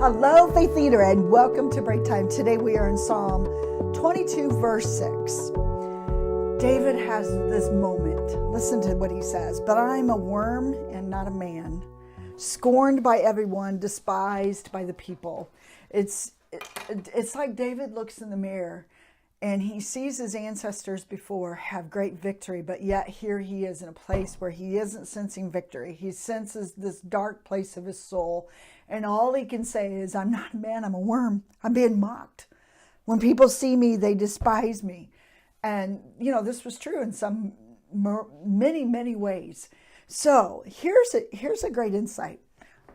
Hello, Faith Leader, and welcome to Breaktime. Today we are in Psalm 22, verse 6. David has this moment. Listen to what he says. But I'm a worm and not a man, scorned by everyone, despised by the people. It's like David looks in the mirror and he sees his ancestors before have great victory, but yet here he is in a place where he isn't sensing victory. He senses this dark place of his soul, and all he can say is, I'm not a man, I'm a worm. I'm being mocked. When people see me, they despise me. And, this was true in many ways. So here's a great insight.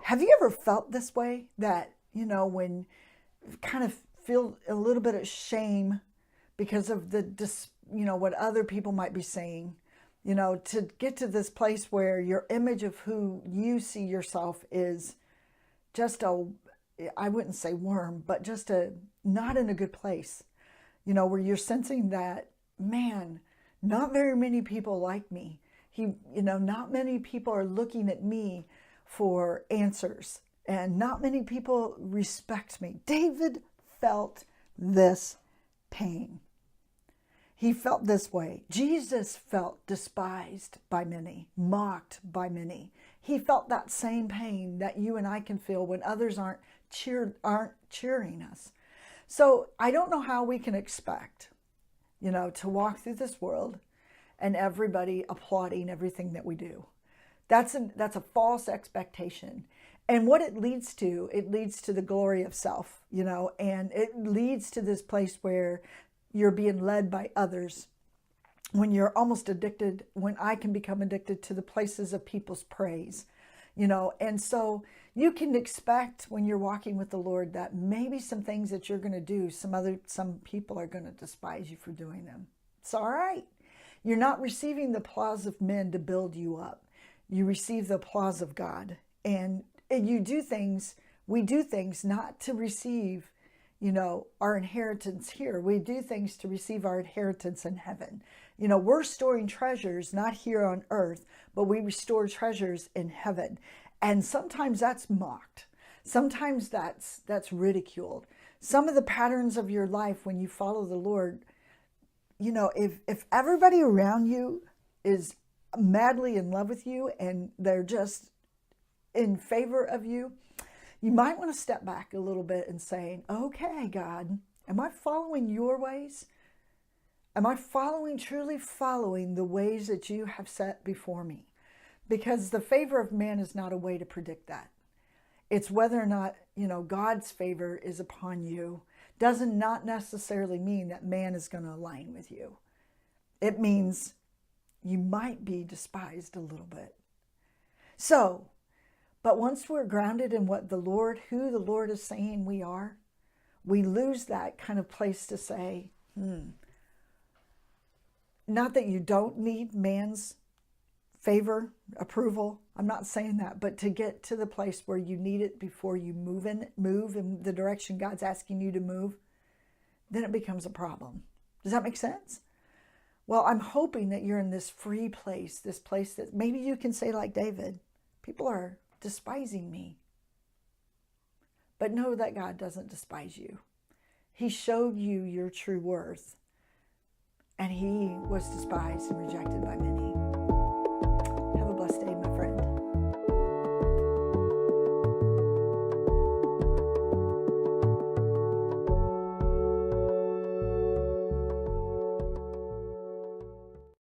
Have you ever felt this way? That, when you kind of feel a little bit of shame because of what other people might be saying, to get to this place where your image of who you see yourself is just I wouldn't say worm, but just not in a good place, where you're sensing that, man, not very many people like me. Not many people are looking at me for answers, and not many people respect me. David felt this pain. He felt this way. Jesus felt despised by many, mocked by many. He felt that same pain that you and I can feel when others aren't cheering us. So I don't know how we can expect, to walk through this world and everybody applauding everything that we do. That's a false expectation. And what it leads to the glory of self, and it leads to this place where you're being led by others, when you're almost addicted, when I can become addicted to the places of people's praise, and so you can expect when you're walking with the Lord that maybe some things that you're going to do, some people are going to despise you for doing them. It's all right. You're not receiving the applause of men to build you up. You receive the applause of God, and we do things not to receive, our inheritance here. We do things to receive our inheritance in heaven. We're storing treasures, not here on earth, but we restore treasures in heaven. And sometimes that's mocked. Sometimes that's ridiculed. Some of the patterns of your life when you follow the Lord, if everybody around you is madly in love with you and they're just in favor of you, you might want to step back a little bit and say, okay, God, am I following your ways? Am I truly following the ways that you have set before me? Because the favor of man is not a way to predict that. It's whether or not, God's favor is upon you. Does not necessarily mean that man is going to align with you. It means you might be despised a little bit. So, but once we're grounded in who the Lord is saying we are, we lose that kind of place to say, not that you don't need man's favor, approval. I'm not saying that, but to get to the place where you need it before you move in the direction God's asking you to move, then it becomes a problem. Does that make sense? Well, I'm hoping that you're in this free place, this place that maybe you can say like David, people are despising me. But know that God doesn't despise you. He showed you your true worth, and he was despised and rejected by many.